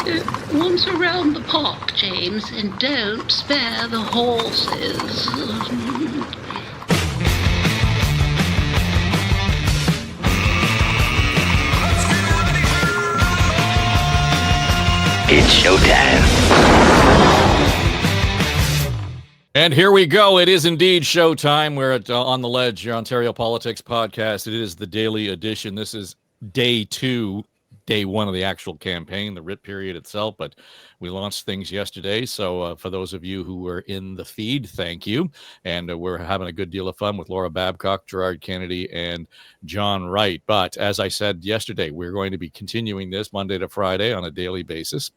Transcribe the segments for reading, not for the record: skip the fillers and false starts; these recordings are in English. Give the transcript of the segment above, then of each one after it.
Once around the park, James, and don't spare the horses. It's showtime. And here we go. It is indeed showtime. We're at On the Ledge, your Ontario Politics podcast. It is the daily edition. This is day 2, day 1 of the actual campaign, the WRIT period itself. But we launched things yesterday. So for those of you who were in the feed, thank you. And we're having a good deal of fun with Laura Babcock, Gerard Kennedy, and John Wright. But as I said yesterday, we're going to be continuing this Monday to Friday on a daily basis.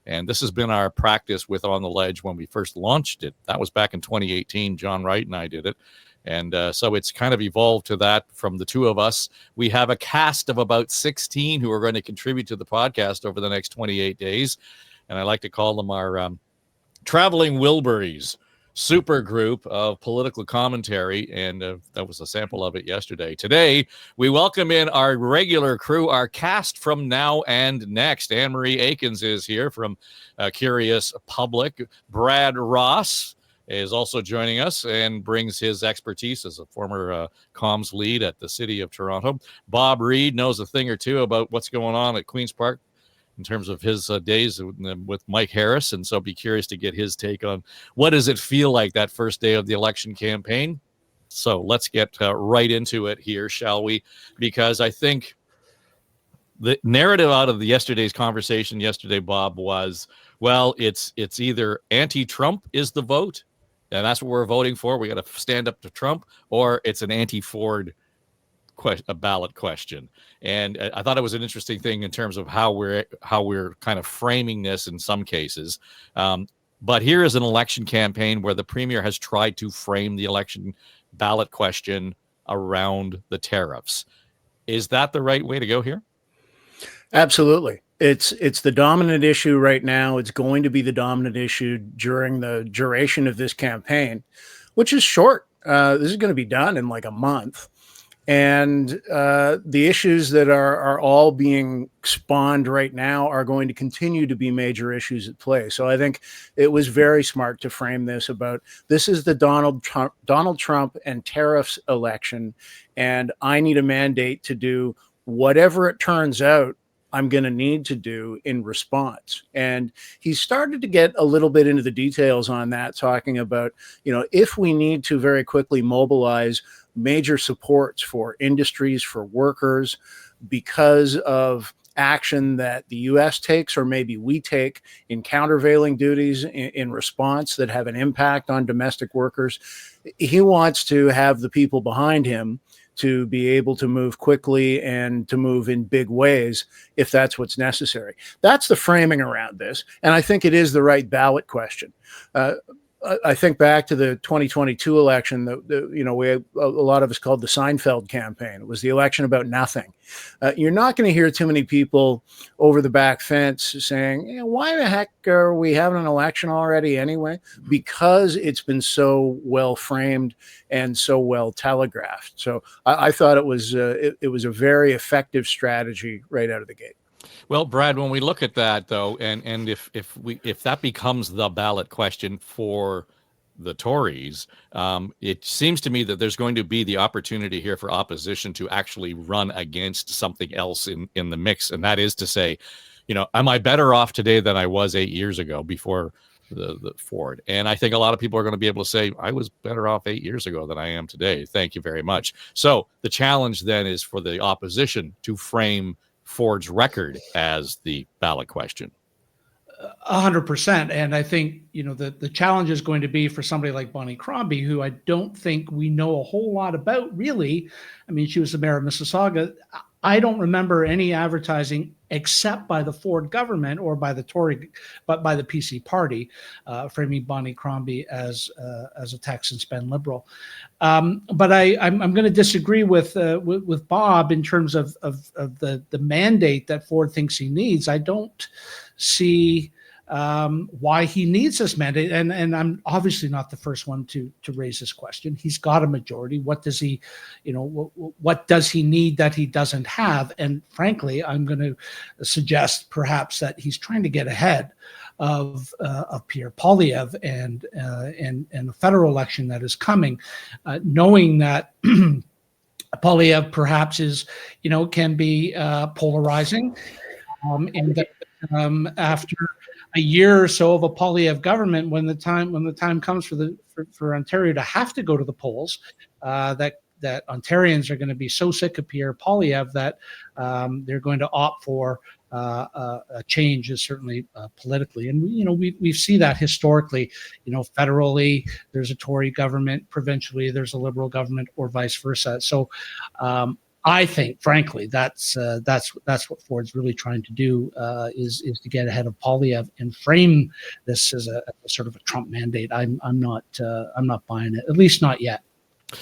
And this has been our practice with On the Ledge when we first launched it. That was back in 2018. John Wright and I did it. And so it's kind of evolved to that from the two of us. We have a cast of about 16 who are going to contribute to the podcast over the next 28 days. And I like to call them our Traveling Wilburys super group of political commentary, and that was a sample of it yesterday. Today, we welcome in our regular crew, our cast from now and next. Anne-Marie Aikens is here from Curious Public. Brad Ross is also joining us and brings his expertise as a former comms lead at the City of Toronto. Bob Reid knows a thing or two about what's going on at Queen's Park in terms of his days with Mike Harris. And so be curious to get his take on what does it feel like that first day of the election campaign. So let's get right into it here, shall we? Because I think the narrative out of yesterday's conversation yesterday, Bob, was, well, it's either anti-Trump is the vote, and that's what we're voting for. We got to stand up to Trump, or it's an anti-Ford a ballot question. And I thought it was an interesting thing in terms of how we're kind of framing this in some cases. But here is an election campaign where the premier has tried to frame the election ballot question around the tariffs. Is that the right way to go here? Absolutely. It's the dominant issue right now. It's going to be the dominant issue during the duration of this campaign, which is short. This is going to be done in like a month. And the issues that are all being spawned right now are going to continue to be major issues at play. So I think it was very smart to frame this about this is the Donald Trump and tariffs election, and I need a mandate to do whatever it turns out I'm going to need to do in response. And he started to get a little bit into the details on that, talking about, if we need to very quickly mobilize major supports for industries, for workers, because of action that the U.S. takes, or maybe we take in countervailing duties in response that have an impact on domestic workers. He wants to have the people behind him to be able to move quickly and to move in big ways if that's what's necessary. That's the framing around this. And I think it is the right ballot question. I think back to the 2022 election that we had, a lot of us called the Seinfeld campaign. It was the election about nothing. You're not going to hear too many people over the back fence saying, why the heck are we having an election already anyway? Because it's been so well framed and so well telegraphed. So I thought it was a very effective strategy right out of the gate. Well, Brad, when we look at that, though, and if that becomes the ballot question for the Tories, it seems to me that there's going to be the opportunity here for opposition to actually run against something else in the mix. And that is to say, am I better off today than I was 8 years ago before the Ford? And I think a lot of people are going to be able to say, I was better off 8 years ago than I am today. Thank you very much. So the challenge then is for the opposition to frame Ford's record as the ballot question. 100%. And I think, the challenge is going to be for somebody like Bonnie Crombie, who I don't think we know a whole lot about, really. I mean, she was the mayor of Mississauga. I don't remember any advertising except by the Ford government or by the Tory, but by the PC party, framing Bonnie Crombie as a tax and spend liberal. But I'm going to disagree with Bob in terms of the mandate that Ford thinks he needs. I don't see why he needs this mandate. And I'm obviously not the first one to raise this question. He's got a majority. What does he, what does he need that he doesn't have? And frankly, I'm going to suggest perhaps that he's trying to get ahead of Pierre Poilievre and the federal election that is coming, knowing that Poilievre perhaps is, can be polarizing, and that after a year or so of a Poilievre government, when the time comes for Ontario to have to go to the polls, that Ontarians are going to be so sick of Pierre Poilievre that they're going to opt for a change, is certainly politically. And we see that historically. Federally there's a Tory government, provincially there's a Liberal government, or vice versa. So I think, frankly, that's what Ford's really trying to do, is to get ahead of Poilievre and frame this as a sort of a Trump mandate. I'm not buying it, at least not yet.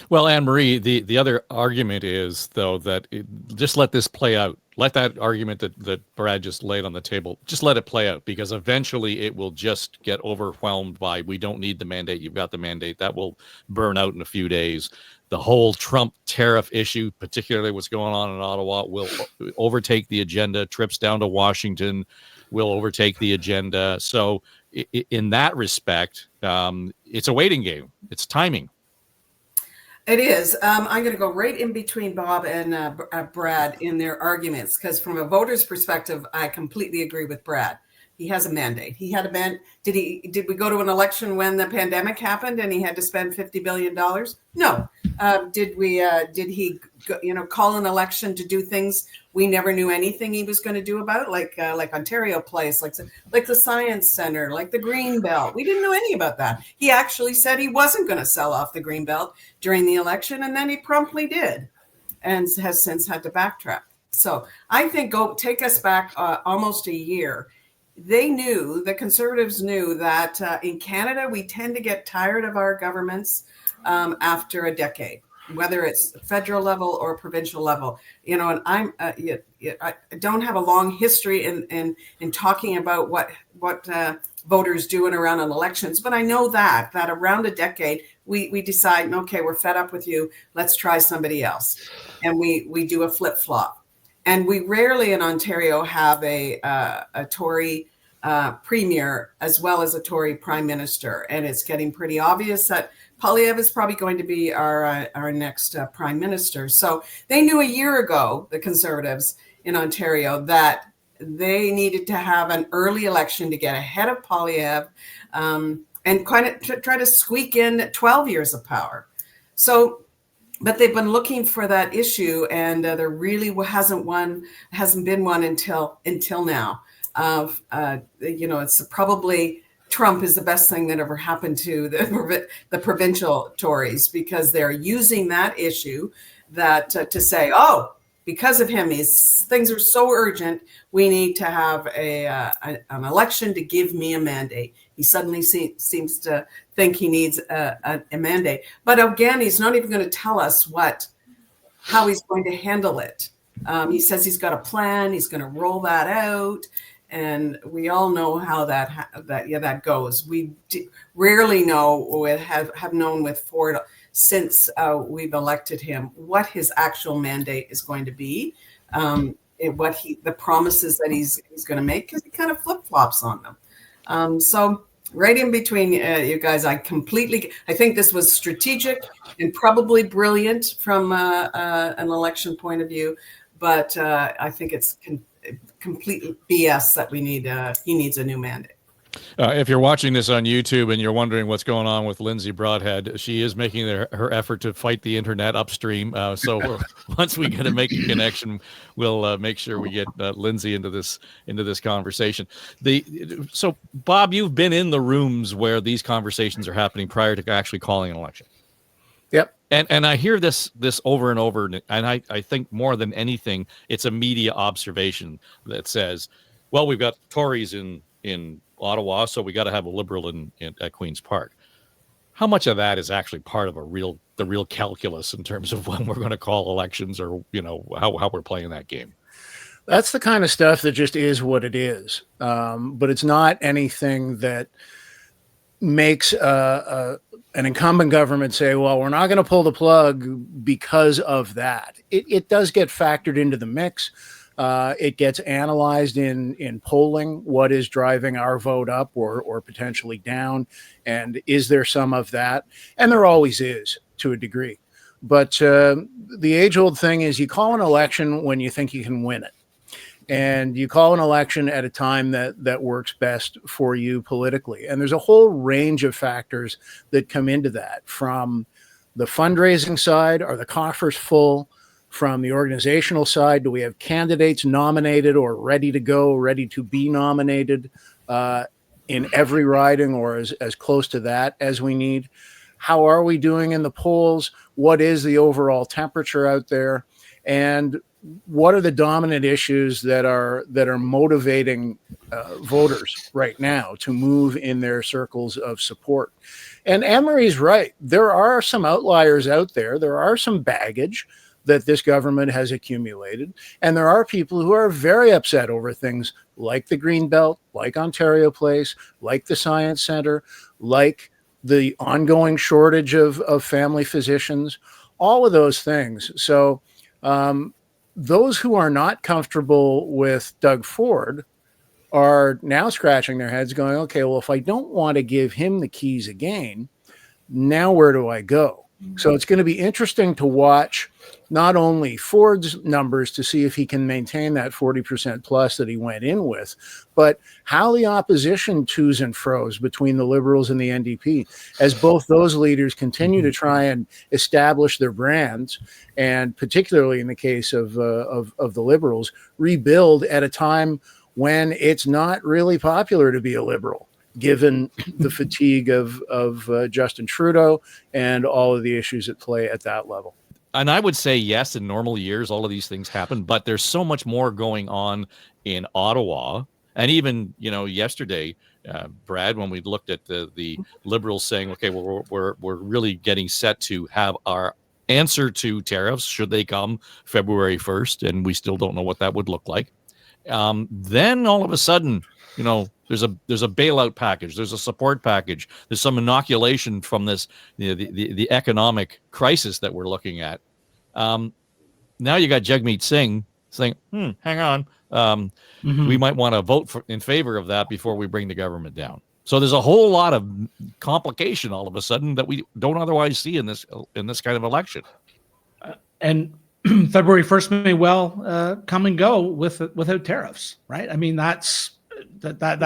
Well, Anne-Marie, the other argument is, though, that just let this play out. Let that argument that Brad just laid on the table, just let it play out, because eventually it will just get overwhelmed by, we don't need the mandate. You've got the mandate. That will burn out in a few days. The whole Trump tariff issue, particularly what's going on in Ottawa, will overtake the agenda. Trips down to Washington will overtake the agenda. So in that respect, it's a waiting game. It's timing. It is. I'm going to go right in between Bob and Brad in their arguments, because from a voter's perspective, I completely agree with Brad. He has a mandate. He had a man. Did we go to an election when the pandemic happened and he had to spend $50 billion? No. Did he call an election to do things we never knew anything he was going to do about, like Ontario Place, like the Science Center, like the Greenbelt? We didn't know any about that. He actually said he wasn't going to sell off the Greenbelt during the election, and then he promptly did, and has since had to backtrack. So I think take us back almost a year. The Conservatives knew that in Canada, we tend to get tired of our governments after a decade, whether it's federal level or provincial level. And I don't have a long history in talking about what voters do in around elections, but I know that around a decade, we decide, okay, we're fed up with you. Let's try somebody else. And we do a flip-flop. And we rarely in Ontario have a Tory premier as well as a Tory prime minister. And it's getting pretty obvious that Poilievre is probably going to be our next prime minister. So they knew a year ago, the Conservatives in Ontario, that they needed to have an early election to get ahead of Poilievre and kind of try to squeak in 12 years of power. So, but they've been looking for that issue, and there really hasn't been one until now. It's probably Trump is the best thing that ever happened to the provincial Tories, because they're using that issue to say, oh, because of him, things are so urgent, we need to have an election to give me a mandate. He suddenly seems to think he needs a mandate. But again, he's not even going to tell us how he's going to handle it. He says he's got a plan. He's going to roll that out. And we all know how that goes. We rarely have known with Ford since we've elected him what his actual mandate is going to be, the promises that he's going to make, because he kind of flip-flops on them. So right in between you guys, I think this was strategic and probably brilliant from an election point of view, but I think it's complete BS that he needs a new mandate. If you're watching this on YouTube and you're wondering what's going on with Lindsay Broadhead, she is making her effort to fight the internet upstream. So once we get to make a connection, we'll make sure we get Lindsay into this conversation. So Bob, you've been in the rooms where these conversations are happening prior to actually calling an election. Yep. And I hear this over and over, and I think more than anything, it's a media observation that says, well, we've got Tories in Ottawa, so we got to have a Liberal at Queen's Park. How much of that is actually part of the real calculus in terms of when we're going to call elections, or how we're playing that game? That's the kind of stuff that just is what it is. But it's not anything that makes an incumbent government say, well, we're not going to pull the plug because of that. It does get factored into the mix. It gets analyzed in polling, what is driving our vote up or potentially down, and is there some of that? And there always is, to a degree. But the age-old thing is you call an election when you think you can win it. And you call an election at a time that works best for you politically. And there's a whole range of factors that come into that, from the fundraising side. Are the coffers full? From the organizational side, do we have candidates nominated or ready to go, ready to be nominated in every riding, or as close to that as we need? How are we doing in the polls? What is the overall temperature out there? And what are the dominant issues that are motivating voters right now to move in their circles of support? And Anne-Marie's right. There are some outliers out there. There are some baggage that this government has accumulated. And there are people who are very upset over things like the Greenbelt, like Ontario Place, like the Science Centre, like the ongoing shortage of family physicians, all of those things. So those who are not comfortable with Doug Ford are now scratching their heads going, okay, well, if I don't want to give him the keys again, now where do I go? So it's going to be interesting to watch not only Ford's numbers to see if he can maintain that 40% plus that he went in with, but how the opposition to's and fro's between the Liberals and the NDP, as both those leaders continue to try and establish their brands, and particularly in the case of the Liberals, rebuild at a time when it's not really popular to be a Liberal, given the fatigue of Justin Trudeau and all of the issues at play at that level. And I would say, yes, in normal years, all of these things happen, but there's so much more going on in Ottawa. And even, yesterday, Brad, when we looked at the Liberals saying, okay, well, we're really getting set to have our answer to tariffs, should they come February 1st, and we still don't know what that would look like. Then all of a sudden, there's a bailout package, there's a support package, there's some inoculation from this the economic crisis that we're looking at. Now you got Jagmeet Singh saying, hang on, we might want to vote in favor of that before we bring the government down. So there's a whole lot of complication all of a sudden that we don't otherwise see in this kind of election. And February 1st may well come and go without tariffs, right? I mean, that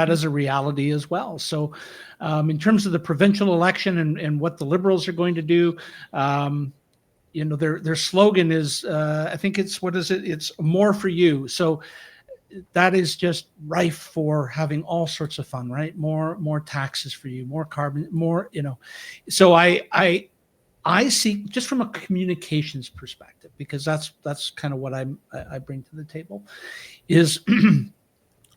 is a reality as well. So in terms of the provincial election and what the Liberals are going to do, their slogan is, I think it's, what is it? It's more for you. So that is just rife for having all sorts of fun, right? More taxes for you, more carbon, more, So I see, just from a communications perspective, because that's kind of what I bring to the table, is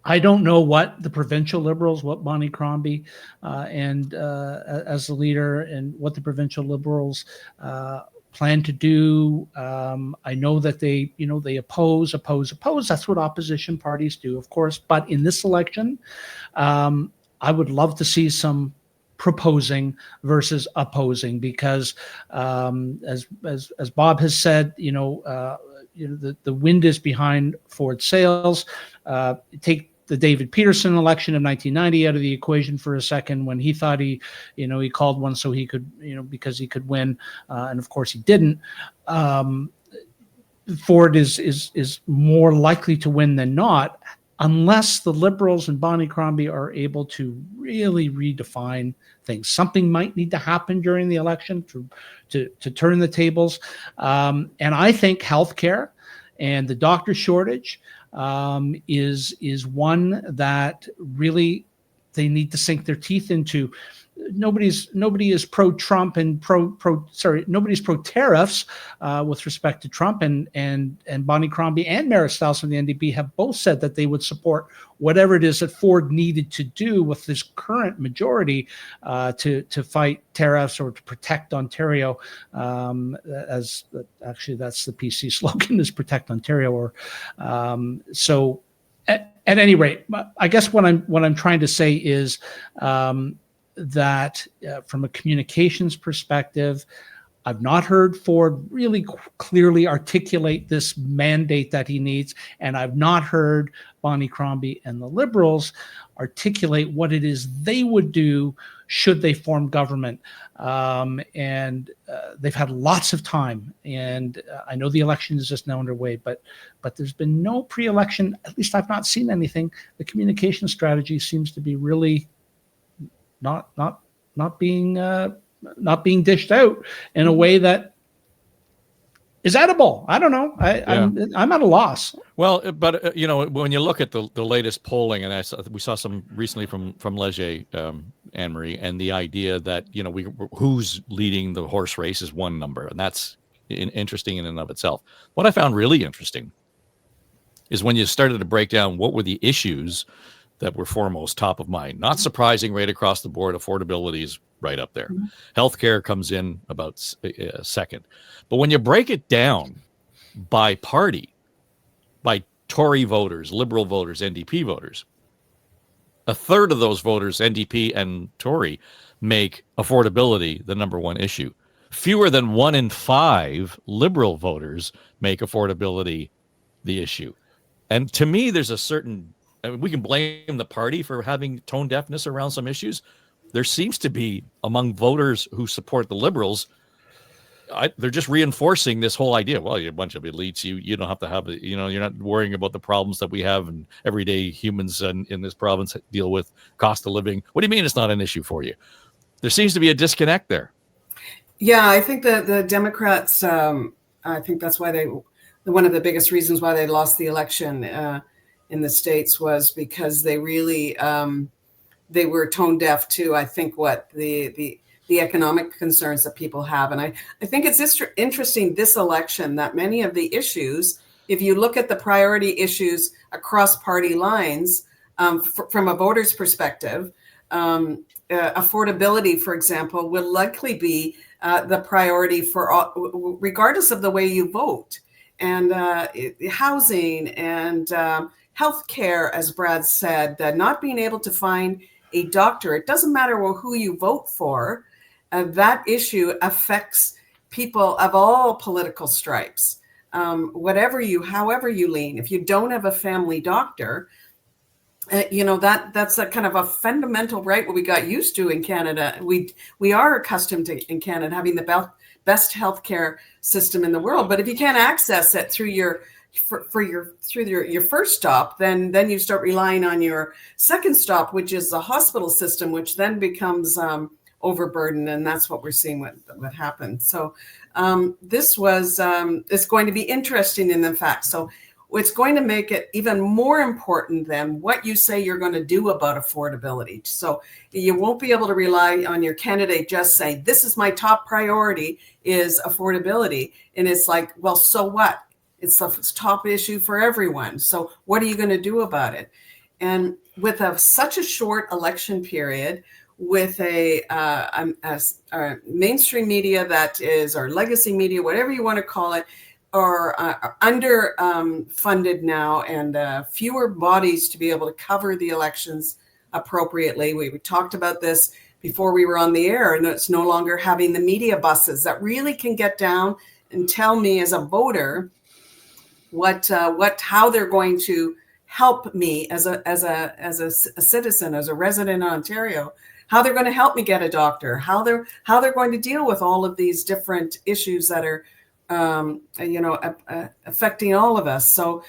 I don't know what the provincial Liberals, what Bonnie Crombie and as the leader, and what the provincial Liberals plan to do. I know that they oppose. That's what opposition parties do, of course. But in this election, I would love to see some proposing versus opposing, because as Bob has said, the wind is behind Ford's sails. Take the David Peterson election of 1990 out of the equation for a second, when he thought he called one so he could, because he could win, and of course he didn't. Ford is more likely to win than not, unless the Liberals and Bonnie Crombie are able to really redefine things. Something might need to happen during the election to turn the tables. And I think healthcare and the doctor shortage is one that really they need to sink their teeth into. nobody is pro-Trump and nobody's pro-tariffs with respect to Trump, and Bonnie Crombie and Mayor Stiles from the NDP have both said that they would support whatever it is that Ford needed to do with this current majority to fight tariffs or to protect Ontario. Actually, that's the PC slogan, is protect Ontario. Or so. At any rate, I guess what I'm trying to say is that from a communications perspective, I've not heard Ford really clearly articulate this mandate that he needs, and I've not heard Bonnie Crombie and the Liberals articulate what it is they would do should they form government. They've had lots of time, and I know the election is just now underway, but there's been no pre-election, at least I've not seen anything. The communication strategy seems to be really not being dished out in a way that is edible. I don't know. I'm at a loss. Well, but when you look at the latest polling, and we saw some recently from Leger, Anne-Marie, and the idea that who's leading the horse race is one number, and that's interesting in and of itself. What I found really interesting is when you started to break down what were the issues that were foremost, top of mind. Not surprising, right across the board, affordability is right up there. Mm-hmm. Healthcare comes in about second. But when you break it down by party, by Tory voters, Liberal voters, NDP voters, a third of those voters, NDP and Tory, make affordability the number one issue. Fewer than 1 in 5 Liberal voters make affordability the issue. And to me, there's a certain... we can blame the party for having tone deafness around some issues. There seems to be, among voters who support the Liberals, they're just reinforcing this whole idea. Well, you're a bunch of elites. You don't have to have it. You're not worrying about the problems that we have and everyday humans in this province deal with, cost of living. What do you mean it's not an issue for you? There seems to be a disconnect there. Yeah, I think that the Democrats, I think that's why one of the biggest reasons why they lost the election in the States was because they really they were tone deaf to, I think, what the economic concerns that people have. And I think it's interesting this election that many of the issues, if you look at the priority issues across party lines, from a voter's perspective, affordability, for example, will likely be the priority for all, regardless of the way you vote. And housing and healthcare, as Brad said, that not being able to find a doctor, it doesn't matter who you vote for, that issue affects people of all political stripes. However you lean, if you don't have a family doctor, that's a kind of a fundamental right what we got used to in Canada. We are accustomed to in Canada having the best healthcare system in the world, but if you can't access it through your first stop, then you start relying on your second stop, which is the hospital system, which then becomes overburdened, and that's what we're seeing what happened. So this was it's going to be interesting in the fact. So it's going to make it even more important than what you say you're going to do about affordability. So you won't be able to rely on your candidate just saying, this is my top priority is affordability. And it's like, well, so what? It's the top issue for everyone. So what are you going to do about it? And with such a short election period, with a mainstream media that is, or legacy media, whatever you want to call it, are underfunded now, and fewer bodies to be able to cover the elections appropriately. We talked about this before we were on the air, and it's no longer having the media buses that really can get down and tell me as a voter how they're going to help me as a citizen, as a resident in Ontario, how they're going to help me get a doctor, how they're going to deal with all of these different issues that are affecting all of us. So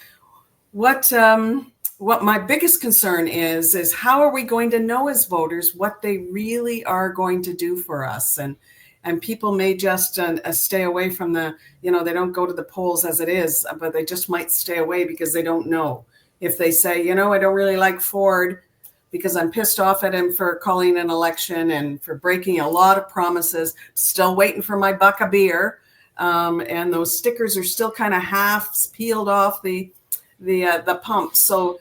what my biggest concern is how are we going to know as voters what they really are going to do for us? And people may just stay away from they don't go to the polls as it is, but they just might stay away because they don't know. If they say, I don't really like Ford, because I'm pissed off at him for calling an election and for breaking a lot of promises. Still waiting for my buck of beer. And those stickers are still kind of half peeled off the pump. So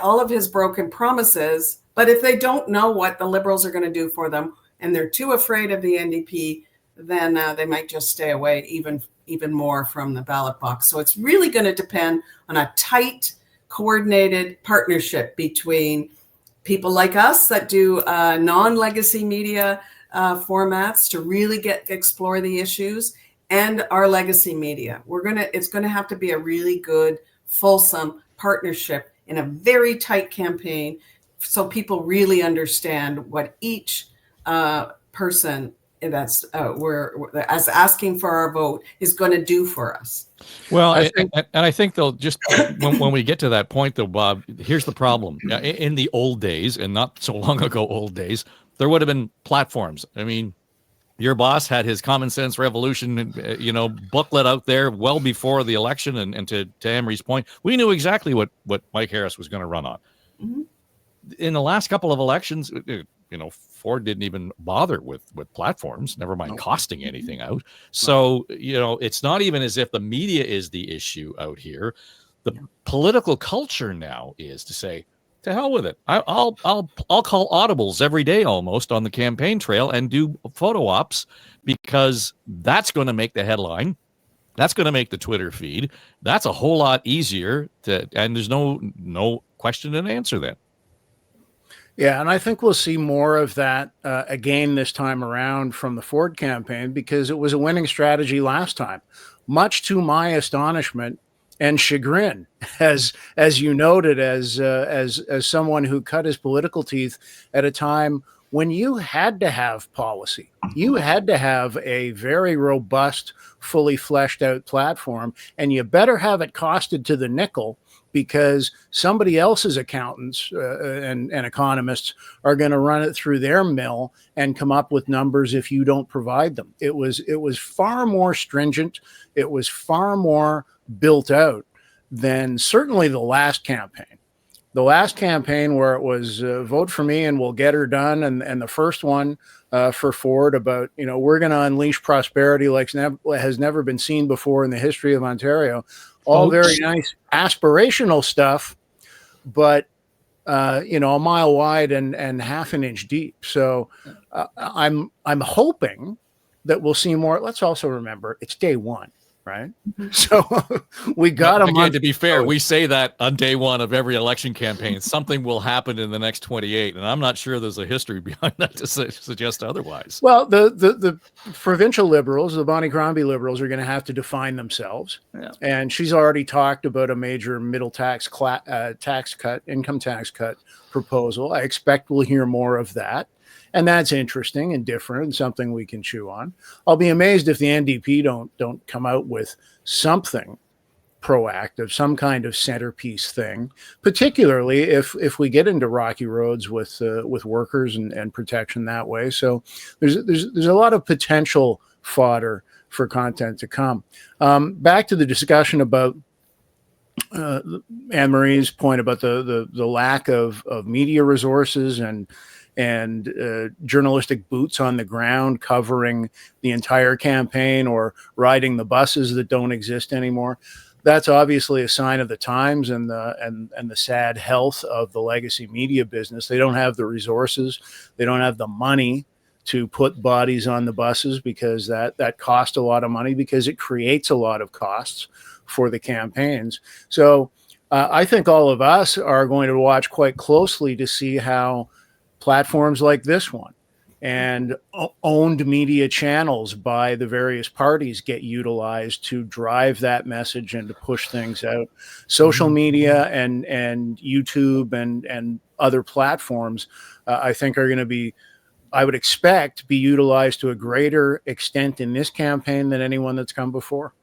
all of his broken promises, but if they don't know what the Liberals are going to do for them and they're too afraid of the NDP, then they might just stay away even more from the ballot box. So it's really going to depend on a tight, coordinated partnership between people like us that do non-legacy media formats to really explore the issues, and our legacy media. It's going to have to be a really good, fulsome partnership in a very tight campaign, so people really understand what each person that's as asking for our vote is going to do for us. Well, I think they'll just when we get to that point, though, Bob, here's the problem. In the old days, and not so long ago, old days, there would have been platforms. I mean, your boss had his Common Sense Revolution, booklet out there well before the election. And to Emery's point, we knew exactly what Mike Harris was going to run on. Mm-hmm. In the last couple of elections, Ford didn't even bother with platforms, never mind costing anything out. So, it's not even as if the media is the issue out here. The political culture now is to say, to hell with it. I'll call audibles every day almost on the campaign trail and do photo ops, because that's going to make the headline. That's going to make the Twitter feed. That's a whole lot easier and there's no question and answer then. Yeah, and I think we'll see more of that again this time around from the Ford campaign, because it was a winning strategy last time, much to my astonishment and chagrin, as you noted, as someone who cut his political teeth at a time when you had to have policy. You had to have a very robust, fully fleshed out platform, and you better have it costed to the nickel, because somebody else's accountants and economists are going to run it through their mill and come up with numbers if you don't provide them. It was far more stringent. It was far more built out than certainly the last campaign. The last campaign where it was vote for me and we'll get her done, and the first one for Ford about, we're going to unleash prosperity like has never been seen before in the history of Ontario. All very nice aspirational stuff, but a mile wide and half an inch deep. So I'm hoping that we'll see more. Let's also remember it's day one, right? So we got a month. To be fair, we say that on day one of every election campaign. Something will happen in the next 28, and I'm not sure there's a history behind that to suggest otherwise. Well, the provincial Liberals, the Bonnie Crombie Liberals, are going to have to define themselves. Yeah. And she's already talked about a major middle income tax cut proposal. I expect we'll hear more of that. And that's interesting and different and something we can chew on. I'll be amazed if the NDP don't come out with something proactive, some kind of centerpiece thing, particularly if we get into rocky roads with workers and protection that way. So there's a lot of potential fodder for content to come. Back to the discussion about Anne-Marie's point about the lack of media resources and journalistic boots on the ground covering the entire campaign or riding the buses that don't exist anymore. That's obviously a sign of the times and the sad health of the legacy media business. They don't have the resources. They don't have the money to put bodies on the buses, because that costs a lot of money, because it creates a lot of costs for the campaigns. So I think all of us are going to watch quite closely to see how platforms like this one and owned media channels by the various parties get utilized to drive that message and to push things out. Social media and YouTube and other platforms, I think are going to be, I would expect, be utilized to a greater extent in this campaign than anyone that's come before.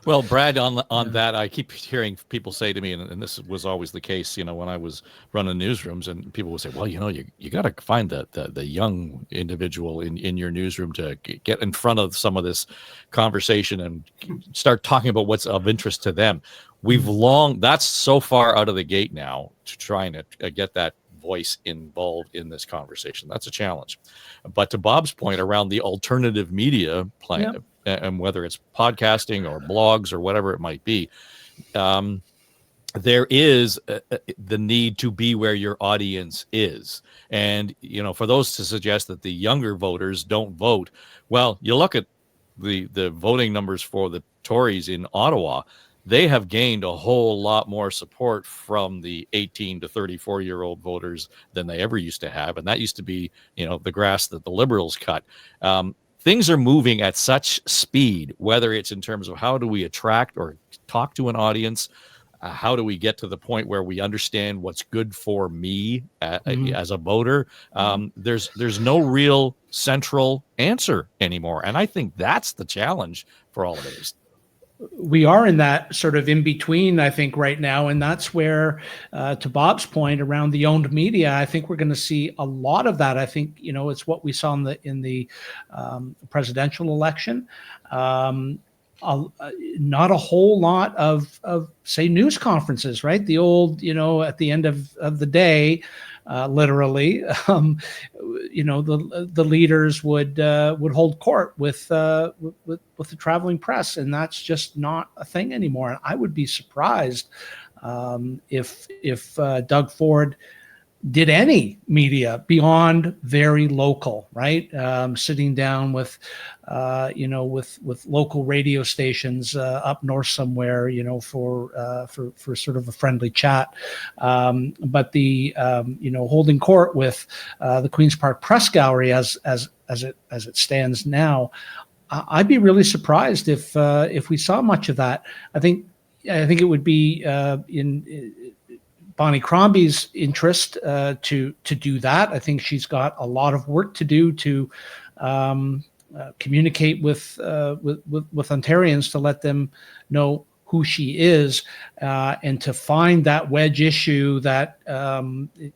Well, Brad, on that, I keep hearing people say to me, and this was always the case, when I was running newsrooms, and people would say, well, you got to find the young individual in your newsroom to get in front of some of this conversation and start talking about what's of interest to them. That's so far out of the gate now to trying to get that voice involved in this conversation. That's a challenge. But to Bob's point around the alternative media plan, and whether it's podcasting or blogs or whatever it might be, there is the need to be where your audience is. And, for those to suggest that the younger voters don't vote, well, you look at the voting numbers for the Tories in Ottawa, they have gained a whole lot more support from the 18 to 34-year-old voters than they ever used to have. And that used to be, the grass that the Liberals cut. Things are moving at such speed, whether it's in terms of how do we attract or talk to an audience, how do we get to the point where we understand what's good for me as a voter? There's no real central answer anymore. And I think that's the challenge for all of it. We are in that sort of in between, I think, right now. And that's where, to Bob's point around the owned media, I think we're going to see a lot of that. I think, it's what we saw in the presidential election. Not a whole lot of say news conferences, right? The old, at the end of the day, literally, the leaders would hold court with the traveling press, and that's just not a thing anymore. And I would be surprised if Doug Ford did any media beyond very local, right? Sitting down with local radio stations up north somewhere, for sort of a friendly chat. But the holding court with the Queen's Park Press Gallery as it stands now, I'd be really surprised if we saw much of that. I think it would be in Bonnie Crombie's interest to do that. I think she's got a lot of work to do to communicate with Ontarians to let them know who she is, and to find that wedge issue that,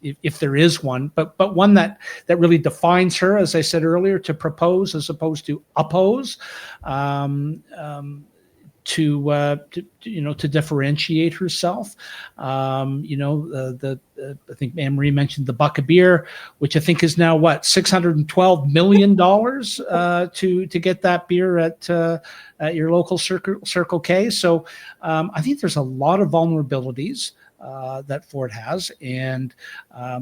if there is one, but one that really defines her, as I said earlier, to propose as opposed to oppose. To differentiate herself. I think Anne Marie mentioned the buck of beer, which I think is now $612 million to get that beer at your local Circle K. So I think there's a lot of vulnerabilities that Ford has, and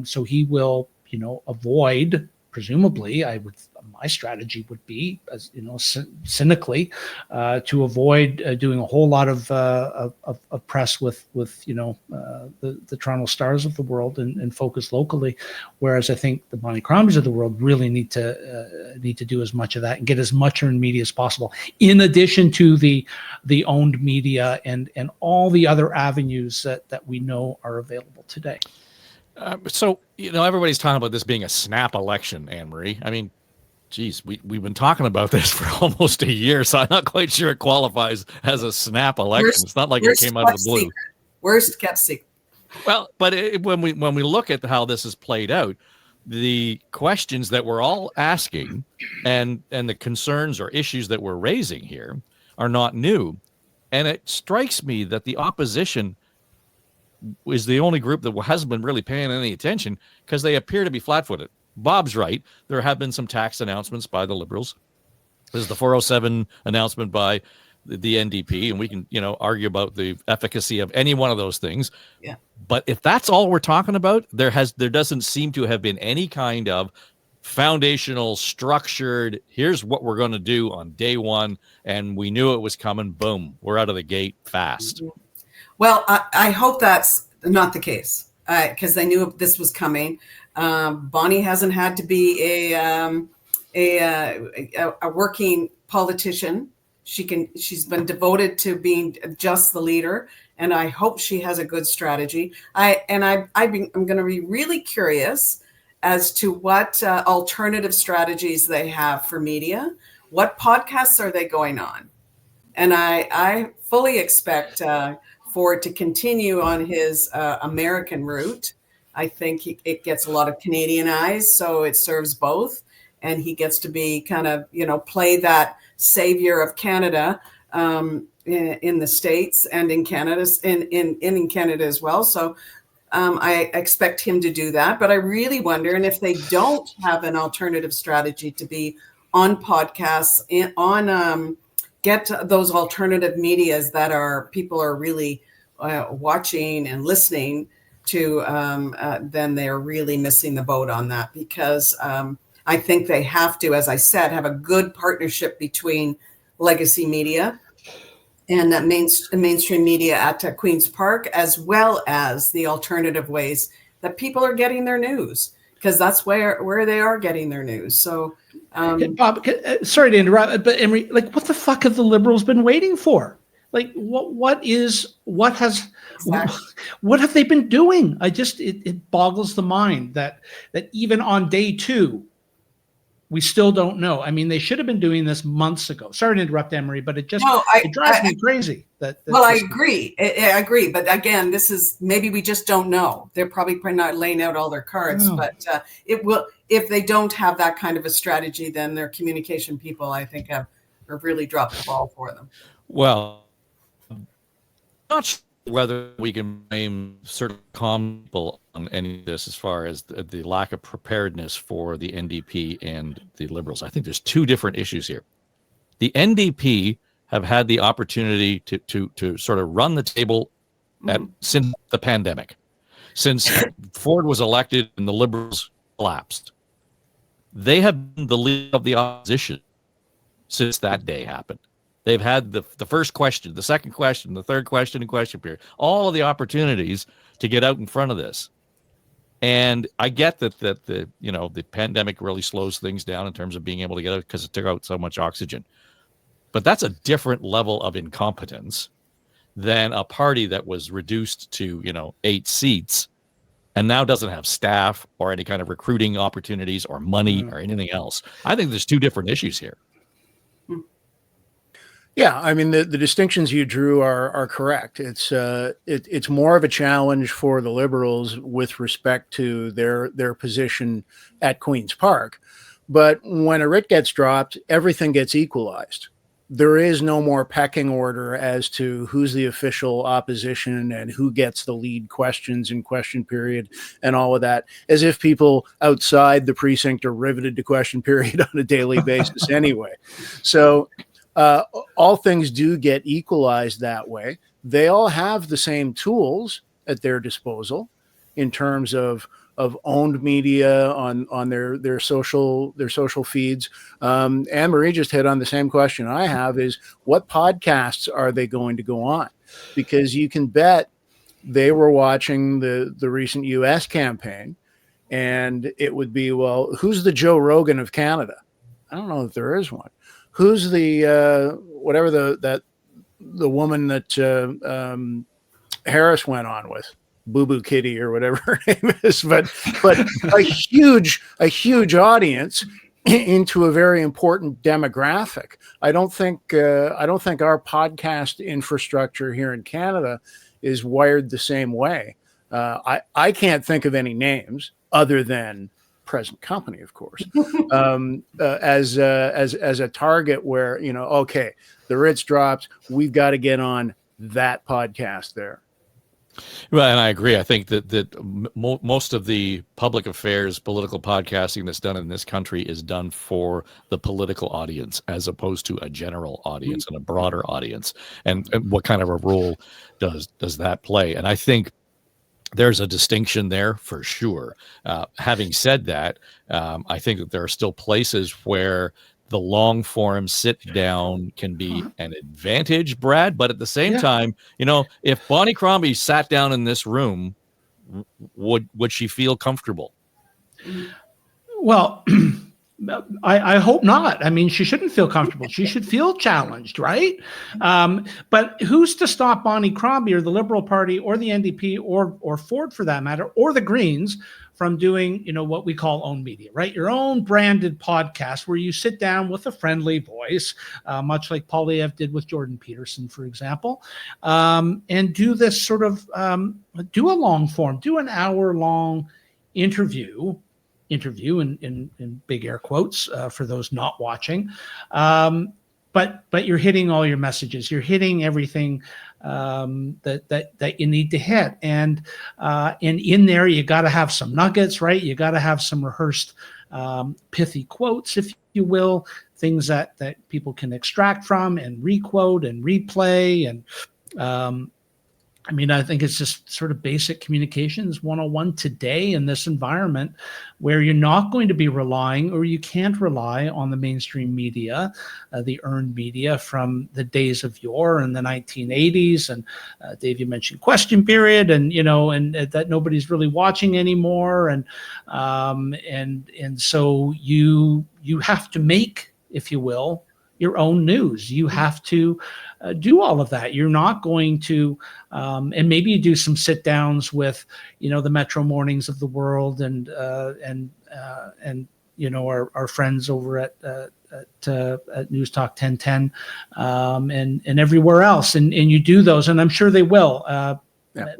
so he will avoid. Presumably, my strategy would be, as cynically, to avoid doing a whole lot of press with the Toronto Stars of the world and focus locally. Whereas I think the Bonnie Crombies of the world really need to do as much of that and get as much earned media as possible, in addition to the owned media and all the other avenues that we know are available today. So, everybody's talking about this being a snap election, Anne Marie. I mean, geez, we've been talking about this for almost a year, so I'm not quite sure it qualifies as a snap election. It's not like it came out of the blue. Worst kept secret. Well, but when we look at how this has played out, the questions that we're all asking and the concerns or issues that we're raising here are not new. And it strikes me that the opposition is the only group that hasn't been really paying any attention, because they appear to be flat-footed. Bob's right. There have been some tax announcements by the Liberals. There's the 407 announcement by the NDP, and we can, argue about the efficacy of any one of those things. Yeah. But if that's all we're talking about, there doesn't seem to have been any kind of foundational, structured, here's what we're going to do on day one, and we knew it was coming. Boom, we're out of the gate fast. Mm-hmm. Well, I hope that's not the case, because they knew this was coming. Bonnie hasn't had to be a working politician. She's been devoted to being just the leader, and I hope she has a good strategy. I'm going to be really curious as to what alternative strategies they have for media. What podcasts are they going on? And I fully expect Ford to continue on his American route. I think it gets a lot of Canadian eyes, so it serves both. And he gets to be kind of, play that savior of Canada in the States and in Canada, in Canada as well. So I expect him to do that, but I really wonder, and if they don't have an alternative strategy to be on podcasts, get those alternative medias that people are really watching and listening to, then they're really missing the boat on that, because I think they have to, as I said, have a good partnership between legacy media and mainstream media at Queen's Park, as well as the alternative ways that people are getting their news, because that's where they are getting their news. So, Bob, sorry to interrupt, but Emery, like, what the fuck have the Liberals been waiting for? Like, what have they been doing? It boggles the mind that even on day 2, we still don't know. I mean, they should have been doing this months ago. Sorry to interrupt, Emery, but it drives me crazy. I agree. I agree. But again, this is, maybe we just don't know. They're probably not laying out all their cards, but it will, if they don't have that kind of a strategy, then their communication people, I think, have really dropped the ball for them. Well, not sure whether we can blame certain people on any of this as far as the lack of preparedness for the NDP and the Liberals. I think there's 2 different issues here. The NDP have had the opportunity to sort of run the table since the pandemic, since Ford was elected and the Liberals collapsed. They have been the leader of the opposition since that day happened. They've had the first question, the second question, the third question, and question period. All of the opportunities to get out in front of this. And I get that the pandemic really slows things down in terms of being able to get out, because it took out so much oxygen. But that's a different level of incompetence than a party that was reduced to 8 seats and now doesn't have staff or any kind of recruiting opportunities or money or anything else. I think there's 2 different issues here. Yeah, I mean, the distinctions you drew are correct. It's more of a challenge for the Liberals with respect to their position at Queen's Park. But when a writ gets dropped, everything gets equalized. There is no more pecking order as to who's the official opposition and who gets the lead questions in question period and all of that, as if people outside the precinct are riveted to question period on a daily basis anyway. So all things do get equalized that way. They all have the same tools at their disposal in terms of owned media on their social feeds. Anne-Marie just hit on the same question I have, is what podcasts are they going to go on? Because you can bet they were watching the recent U.S. campaign, and it would be, well, who's the Joe Rogan of Canada? I don't know if there is one. Who's the whatever the woman that Harris went on with, Boo Boo Kitty or whatever her name is, but a huge audience into a very important demographic. I don't think our podcast infrastructure here in Canada is wired the same way. I can't think of any names other than present company, of course, as a target where, okay, the writ's dropped, we've got to get on that podcast there. Well, and I agree. I think that most of the public affairs, political podcasting that's done in this country is done for the political audience as opposed to a general audience and a broader audience. And what kind of a role does that play? And I think there's a distinction there for sure. Having said that, I think that there are still places where the long form sit down can be an advantage, Brad. But at the same time, if Bonnie Crombie sat down in this room, would she feel comfortable? Well, I hope not. I mean, she shouldn't feel comfortable. She should feel challenged, right? But who's to stop Bonnie Crombie or the Liberal Party or the NDP or Ford, for that matter, or the Greens from doing, what we call own media, right? Your own branded podcast where you sit down with a friendly voice, much like Poilievre did with Jordan Peterson, for example, and do this sort of, do a long form, do an hour-long interview in big air quotes for those not watching. But you're hitting all your messages. You're hitting everything that you need to hit. And in there, you got to have some nuggets, right? You got to have some rehearsed pithy quotes, if you will, things that people can extract from and requote and replay. And I mean, I think it's just sort of basic communications 101 today in this environment where you're not going to be relying, or you can't rely on the mainstream media, the earned media from the days of yore in the 1980s. And Dave, you mentioned question period, and and that nobody's really watching anymore. And so you have to make, if you will, your own news. You have to do all of that. You're not going to, and maybe you do some sit downs with, the Metro Mornings of the world and our friends over at News Talk 1010 and everywhere else, and you do those, and I'm sure they will.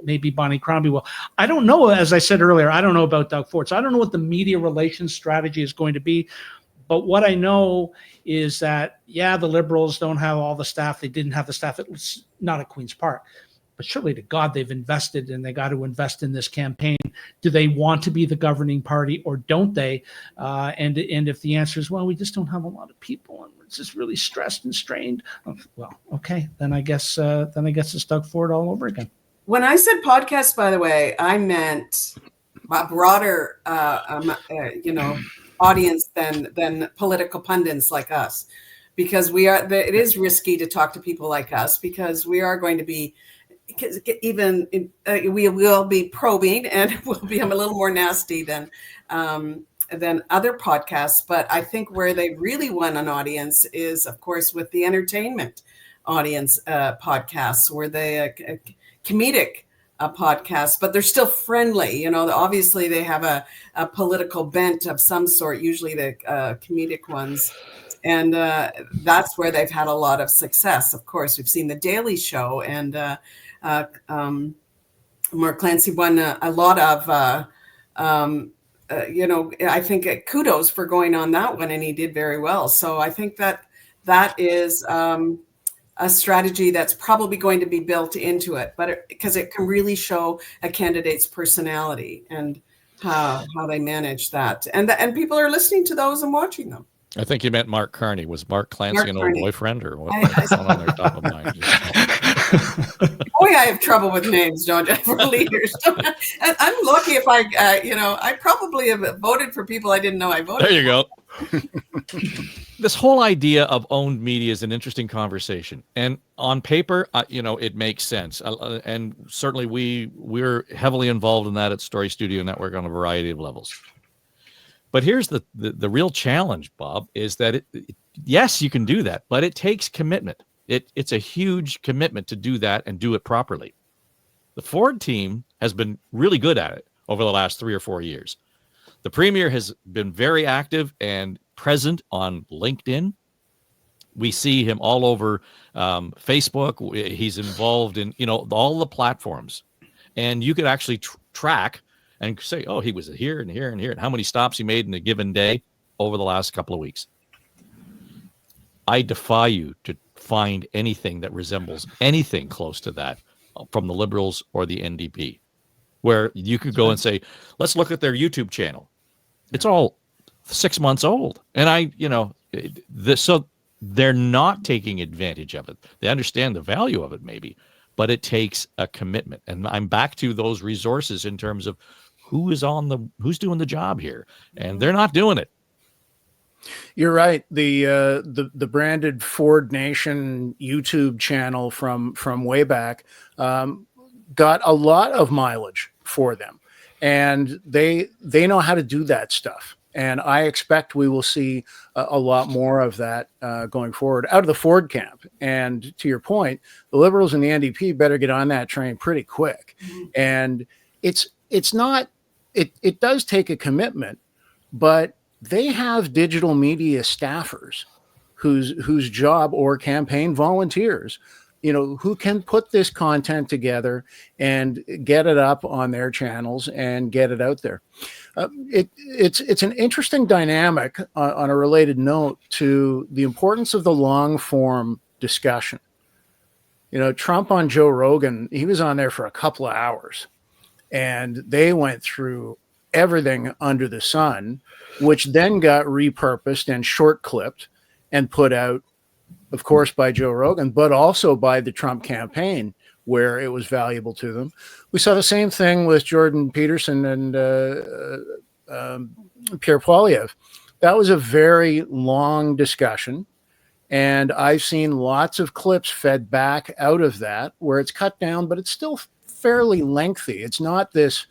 Maybe Bonnie Crombie will. I don't know. As I said earlier, I don't know about Doug Ford, so I don't know what the media relations strategy is going to be. But what I know is that, the Liberals don't have all the staff. They didn't have the staff. It was not at Queen's Park. But surely to God, they've invested, and they got to invest in this campaign. Do they want to be the governing party, or don't they? And if the answer is, well, we just don't have a lot of people, and we're just really stressed and strained. Well, okay, then I guess it's Doug Ford all over again. When I said podcast, by the way, I meant a broader, audience than political pundits like us, because it is risky to talk to people like us, because we are going to be we will be probing, and we'll become a little more nasty than other podcasts. But I think where they really won an audience is, of course, with the entertainment audience podcasts, where they comedic podcast, but they're still friendly. Obviously they have a political bent of some sort, usually the comedic ones. And that's where they've had a lot of success. Of course, we've seen The Daily Show, and Mark Clancy won a lot of, I think kudos for going on that one, and he did very well. So I think that is a strategy that's probably going to be built into it, but because it can really show a candidate's personality and how they manage that, and people are listening to those and watching them. I think you meant Mark Carney. Was Mark Clancy an old boyfriend, or what? On their top of mind. Boy, I have trouble with names, don't you, for leaders? I'm lucky if I probably have voted for people I didn't know I voted. There you go. This whole idea of owned media is an interesting conversation, and on paper, it makes sense. And certainly we're heavily involved in that at Story Studio Network on a variety of levels. But here's the real challenge, Bob, is that yes, you can do that, but it takes commitment. It's a huge commitment to do that and do it properly. The Ford team has been really good at it over the last 3 or 4 years. The Premier has been very active and present on LinkedIn. We see him all over Facebook. He's involved in all the platforms, and you could actually track and say, oh, he was here and here and here, and how many stops he made in a given day over the last couple of weeks. I defy you to find anything that resembles anything close to that from the Liberals or the NDP, where you could go and say, let's look at their YouTube channel. It's all 6 months old. And so they're not taking advantage of it. They understand the value of it maybe, but it takes a commitment. And I'm back to those resources in terms of who's doing the job here, and they're not doing it. You're right. The branded Ford Nation YouTube channel from way back got a lot of mileage for them, and they know how to do that stuff. And I expect we will see a lot more of that going forward out of the Ford camp. And to your point, the Liberals and the NDP better get on that train pretty quick. And it does take a commitment, but they have digital media staffers whose job, or campaign volunteers, who can put this content together and get it up on their channels and get it out there. It's an interesting dynamic on a related note to the importance of the long form discussion. Trump on Joe Rogan, he was on there for a couple of hours, and they went through everything under the sun, which then got repurposed and short clipped and put out, of course, by Joe Rogan, but also by the Trump campaign, where it was valuable to them. We saw the same thing with Jordan Peterson and Pierre Poilievre. That was a very long discussion. And I've seen lots of clips fed back out of that where it's cut down, but it's still fairly lengthy. It's not this,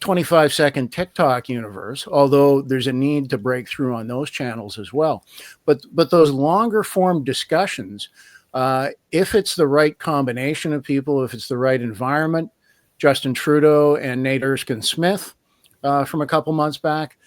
25-second TikTok universe, although there's a need to break through on those channels as well. But those longer form discussions, if it's the right combination of people, if it's the right environment, Justin Trudeau and Nate Erskine-Smith from a couple months back,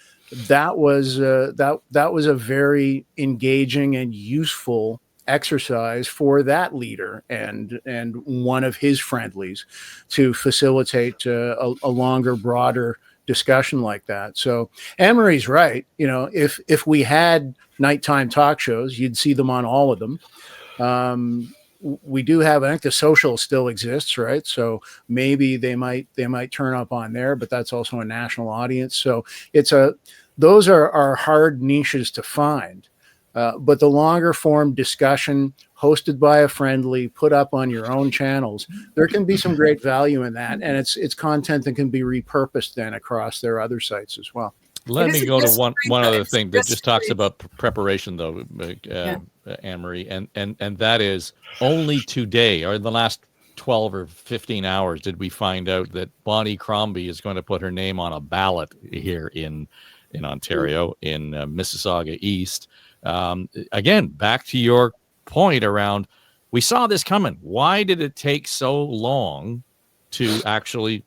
that was a very engaging and useful exercise for that leader and one of his friendlies to facilitate a longer, broader discussion like that. So Anne-Marie's right. If we had nighttime talk shows, you'd see them on all of them. We do have, I think The Social still exists, right? So maybe they might turn up on there, but that's also a national audience. So those are hard niches to find. But the longer form discussion hosted by a friendly, put up on your own channels, there can be some great value in that. And it's content that can be repurposed then across their other sites as well. Let me go to one other thing that just talks about preparation, though, Anne-Marie, and that is only today, or in the last 12 or 15 hours, did we find out that Bonnie Crombie is going to put her name on a ballot here in Ontario, in Mississauga East. Again, back to your point around, we saw this coming. Why did it take so long to actually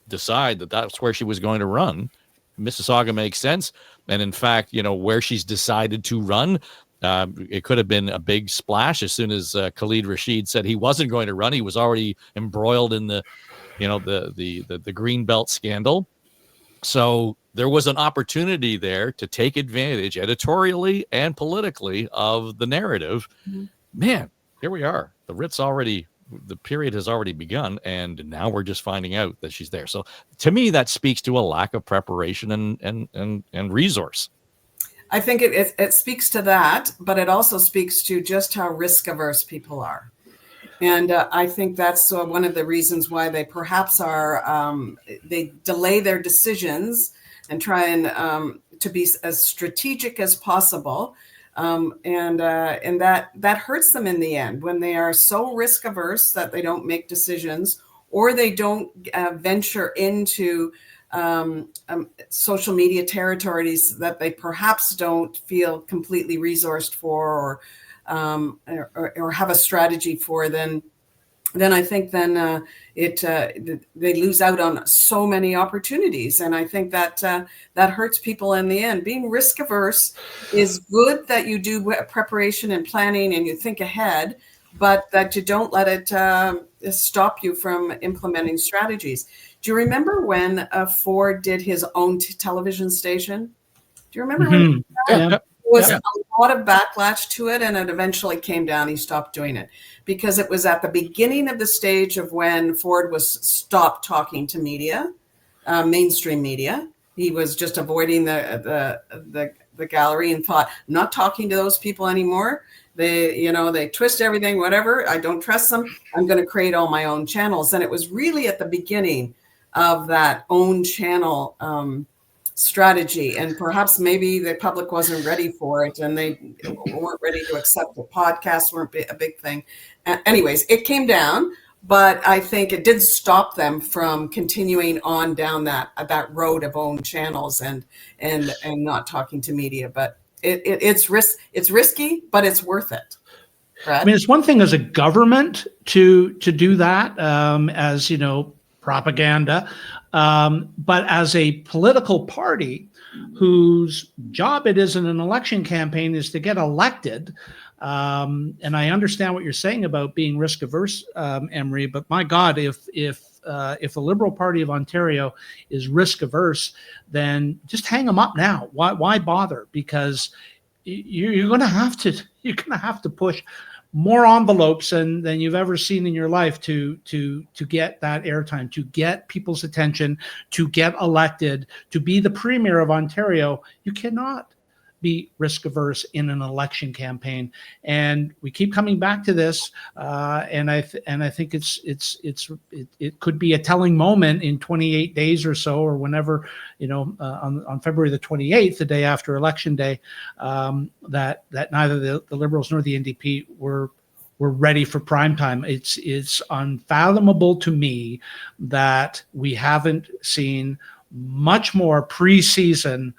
decide that that's where she was going to run? Mississauga makes sense. And in fact, where she's decided to run, it could have been a big splash as soon as Khalid Rashid said he wasn't going to run. He was already embroiled in the Greenbelt scandal. So there was an opportunity there to take advantage editorially and politically of the narrative. Mm-hmm. Man, here we are. The period has already begun, and now we're just finding out that she's there. So to me, that speaks to a lack of preparation and resource. I think it speaks to that, but it also speaks to just how risk averse people are. And I think that's one of the reasons why they perhaps are, they delay their decisions and try and to be as strategic as possible. And that hurts them in the end when they are so risk averse that they don't make decisions, or they don't venture into social media territories that they perhaps don't feel completely resourced for, or have a strategy for. Then I think they lose out on so many opportunities, and I think that hurts people in the end. Being risk averse is good, that you do preparation and planning and you think ahead, but that you don't let it stop you from implementing strategies. Do you remember when Ford did his own television station? Do you remember when? There was a lot of backlash to it, and it eventually came down. He stopped doing it because it was at the beginning of the stage of when Ford was stopped talking to media, mainstream media. He was just avoiding the gallery and thought, I'm not talking to those people anymore. They twist everything, whatever. I don't trust them. I'm going to create all my own channels. And it was really at the beginning of that own channel strategy, and perhaps maybe the public wasn't ready for it, and they weren't ready to accept it. Podcasts weren't a big thing. Anyways, it came down, but I think it did stop them from continuing on down that road of own channels and not talking to media. But it's risky, but it's worth it. Brad? I mean, it's one thing as a government to do that, as propaganda. But as a political party whose job it is in an election campaign is to get elected, and I understand what you're saying about being risk averse, Emery, but my God, if the Liberal Party of Ontario is risk averse, then just hang them up now. Why bother? Because you're going to have to push more envelopes than you've ever seen in your life to get that airtime, to get people's attention, to get elected, to be the premier of Ontario. You cannot be risk averse in an election campaign, and we keep coming back to this. And I think it could be a telling moment in 28 days or so, or whenever, on February the 28th, the day after Election Day, that neither the Liberals nor the NDP were ready for prime time. It's unfathomable to me that we haven't seen much more pre-season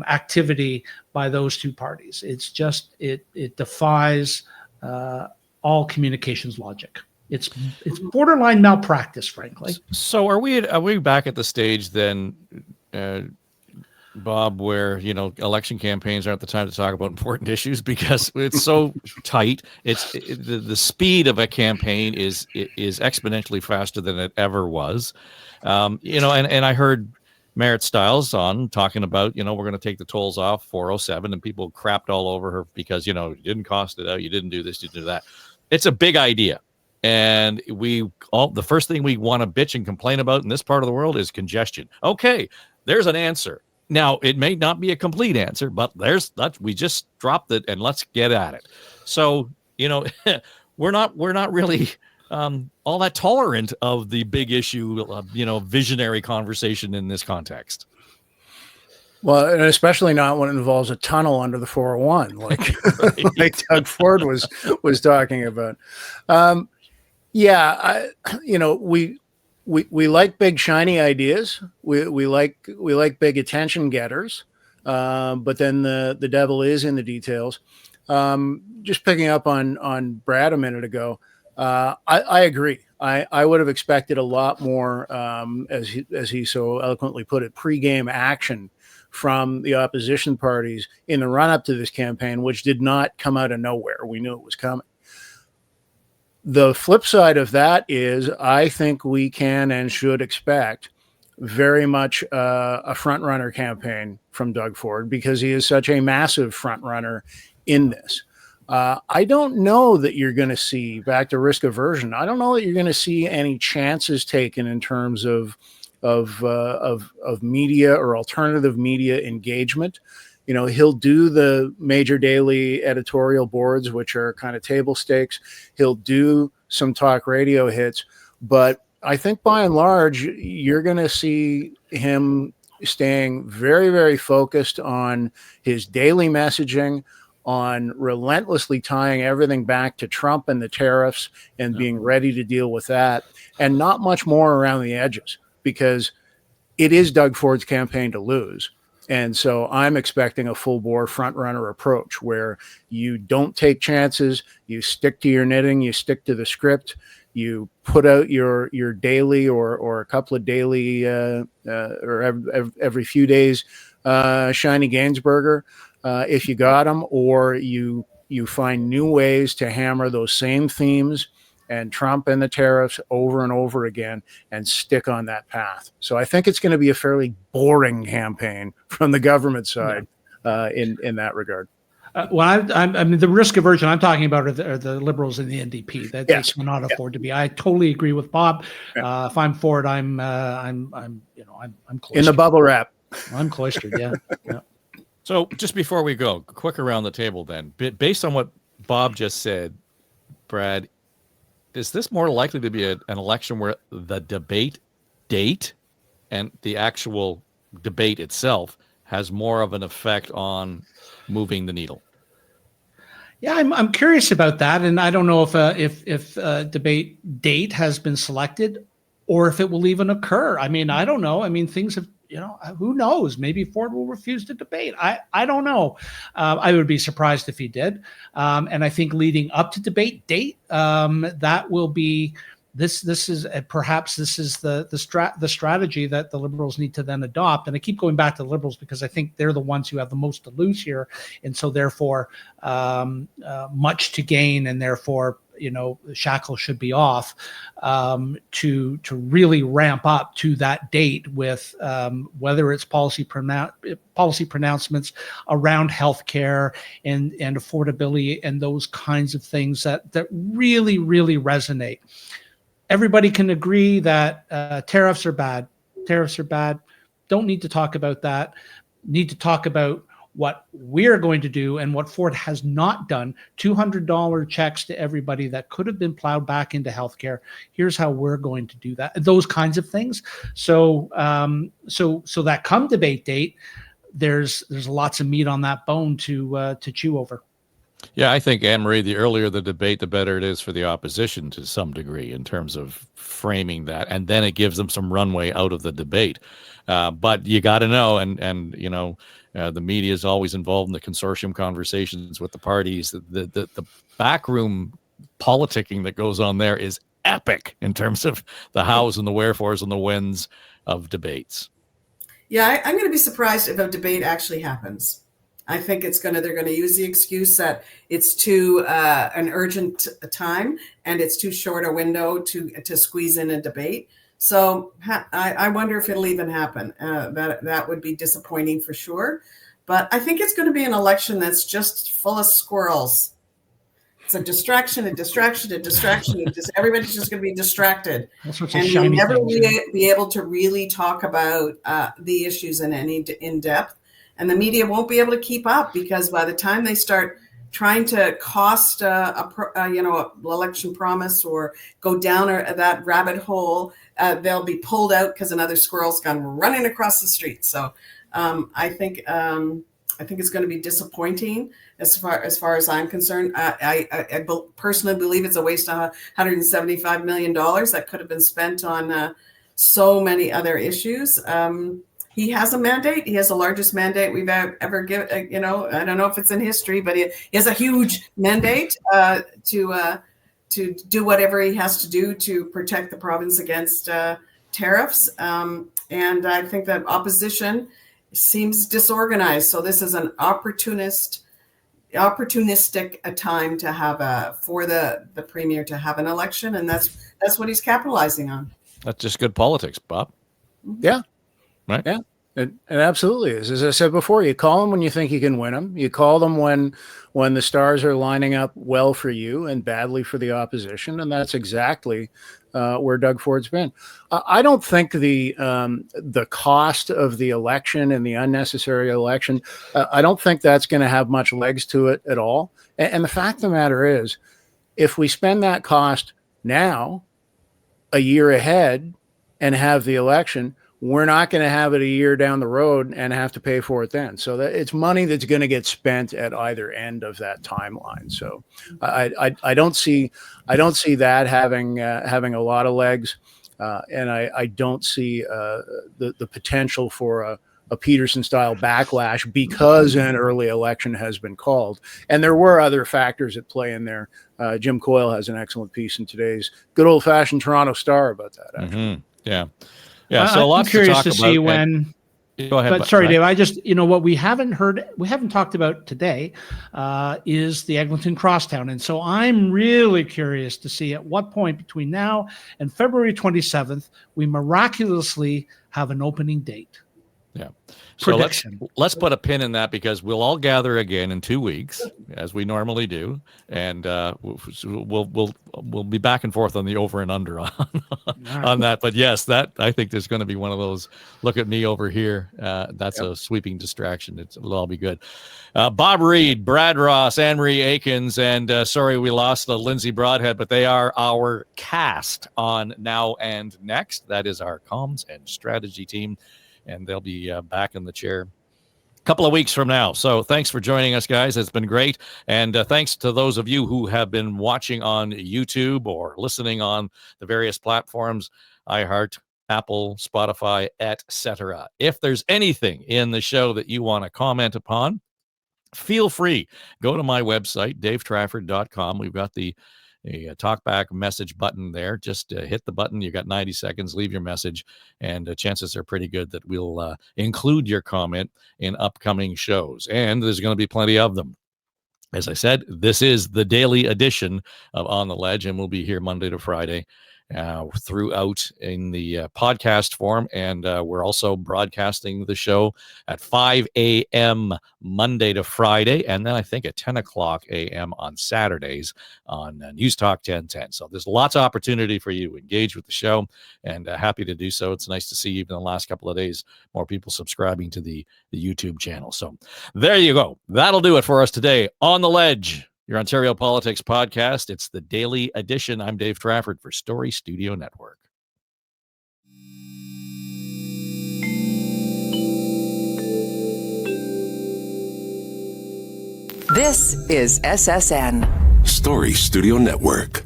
activity by those two parties. It's just it defies all communications logic. It's borderline malpractice, frankly. So are we back at the stage then, Bob, where election campaigns aren't the time to talk about important issues because it's so tight? The speed of a campaign is exponentially faster than it ever was. And I heard Merritt Stiles on talking about, we're going to take the tolls off 407, and people crapped all over her because, you didn't cost it out. You didn't do this, you didn't do that. It's a big idea. And the first thing we want to bitch and complain about in this part of the world is congestion. Okay, there's an answer. Now, it may not be a complete answer, but we just dropped it and let's get at it. So, we're not really all that tolerant of the big issue, visionary conversation in this context. Well, and especially not when it involves a tunnel under the 401, like Doug Ford was talking about. We like big shiny ideas. We like big attention getters. But then the devil is in the details. Just picking up on Brad a minute ago. I agree. I would have expected a lot more, as he so eloquently put it, pregame action from the opposition parties in the run-up to this campaign, which did not come out of nowhere. We knew it was coming. The flip side of that is I think we can and should expect very much a front-runner campaign from Doug Ford because he is such a massive front-runner in this. I don't know that you're going to see, back to risk aversion, I don't know that you're going to see any chances taken in terms of media or alternative media engagement. He'll do the major daily editorial boards, which are kind of table stakes. He'll do some talk radio hits, but I think by and large, you're going to see him staying very, very focused on his daily messaging, on relentlessly tying everything back to Trump and the tariffs and being ready to deal with that, and not much more around the edges, because it is Doug Ford's campaign to lose. And so I'm expecting a full bore front runner approach where you don't take chances, you stick to your knitting, you stick to the script, you put out your daily or a couple of daily or every few days Shiny Gainsburger if you got them, or you find new ways to hammer those same themes and Trump and the tariffs over and over again and stick on that path. So I think it's going to be a fairly boring campaign from the government side in that regard. I mean, the risk aversion I'm talking about are the Liberals and the NDP. That they cannot afford to be. I totally agree with Bob. Yeah. If I'm for it, I'm cloistered. In the bubble wrap. I'm cloistered. Yeah. Yeah. So just before we go, quick around the table then. Based on what Bob just said, Brad, is this more likely to be an election where the debate date and the actual debate itself has more of an effect on moving the needle? Yeah, I'm curious about that, and I don't know if debate date has been selected or if it will even occur. I mean, I don't know. I mean, things have, who knows? Maybe Ford will refuse to debate. I don't know. I would be surprised if he did. And I think leading up to debate date, that will be this is perhaps this is the strategy that the Liberals need to then adopt. And I keep going back to the Liberals because I think they're the ones who have the most to lose here, and so therefore much to gain, and therefore the shackle should be off, to really ramp up to that date with whether it's policy pronouncements around healthcare and affordability and those kinds of things that really, really resonate. Everybody can agree that tariffs are bad. Tariffs are bad. Don't need to talk about that. Need to talk about what we're going to do and what Ford has not done. $200 checks to everybody that could have been plowed back into healthcare. Here's how we're going to do that. Those kinds of things. So that come debate date, there's lots of meat on that bone to chew over. Yeah, I think, Anne-Marie, the earlier the debate, the better it is for the opposition to some degree in terms of framing that, and then it gives them some runway out of the debate. But you got to know, and the media is always involved in the consortium conversations with the parties. The backroom politicking that goes on there is epic in terms of the hows and the wherefores and the whens of debates. Yeah, I'm going to be surprised if a debate actually happens. I think they're going to use the excuse that it's too an urgent time and it's too short a window to squeeze in a debate. So I wonder if it'll even happen. That would be disappointing for sure. But I think it's going to be an election that's just full of squirrels. It's a distraction. Everybody's just going to be distracted. And we'll never be able to really talk about the issues in depth. And the media won't be able to keep up, because by the time they start trying to cost election promise or go down that rabbit hole, they'll be pulled out because another squirrel's gone running across the street. So I think it's going to be disappointing as far as I'm concerned. I personally believe it's a waste of $175 million that could have been spent on so many other issues. He has a mandate. He has the largest mandate we've ever given. I don't know if it's in history, but he has a huge mandate to do whatever he has to do to protect the province against tariffs. And I think that opposition seems disorganized. So this is an opportunistic a time to have for the premier to have an election, and that's what he's capitalizing on. That's just good politics, Bob. Yeah. Right. Yeah, it absolutely is. As I said before, you call them when you think you can win them. You call them when the stars are lining up well for you and badly for the opposition, and that's exactly where Doug Ford's been. I don't think the cost of the election and the unnecessary election, I don't think that's going to have much legs to it at all. And the fact of the matter is, if we spend that cost now, a year ahead, and have the election, we're not going to have it a year down the road and have to pay for it then. So that it's money that's going to get spent at either end of that timeline. So I don't see that having a lot of legs, and I don't see the potential for a Peterson-style backlash because an early election has been called. And there were other factors at play in there. Jim Coyle has an excellent piece in today's good old-fashioned Toronto Star about that. Actually. Mm-hmm. Yeah. Yeah, so I'm curious to see about, when. Go ahead. But sorry, Dave. I just what we haven't talked about today is the Eglinton Crosstown, and so I'm really curious to see at what point between now and February 27th we miraculously have an opening date. Yeah. So let's put a pin in that, because we'll all gather again in 2 weeks, as we normally do, and we'll be back and forth on the over and under on that. But yes, that I think there's going to be one of those. Look at me over here. That's a sweeping distraction. It'll all be good. Bob Reed, Brad Ross, Anne-Marie Aikens, and sorry we lost Lindsay Broadhead, but they are our cast on Now and Next. That is our comms and strategy team. And they'll be back in the chair a couple of weeks from now. So thanks for joining us, guys. It's been great. And thanks to those of you who have been watching on YouTube or listening on the various platforms, iHeart, Apple, Spotify, etc. If there's anything in the show that you want to comment upon, feel free. Go to my website, davetrafford.com. We've got a talkback message button there. Just hit the button. You got 90 seconds. Leave your message, and chances are pretty good that we'll include your comment in upcoming shows. And there's going to be plenty of them. As I said, this is the daily edition of On the Ledge, and we'll be here Monday to Friday throughout in the podcast form. And we're also broadcasting the show at 5 a.m. Monday to Friday, and then I think at 10 o'clock a.m. on Saturdays on News Talk 1010. So there's lots of opportunity for you to engage with the show, and happy to do so. It's nice to see even the last couple of days more people subscribing to the YouTube channel. So there you go. That'll do it for us today on the Ledge, your Ontario Politics podcast. It's the daily edition. I'm Dave Trafford for Story Studio Network. This is SSN. Story Studio Network.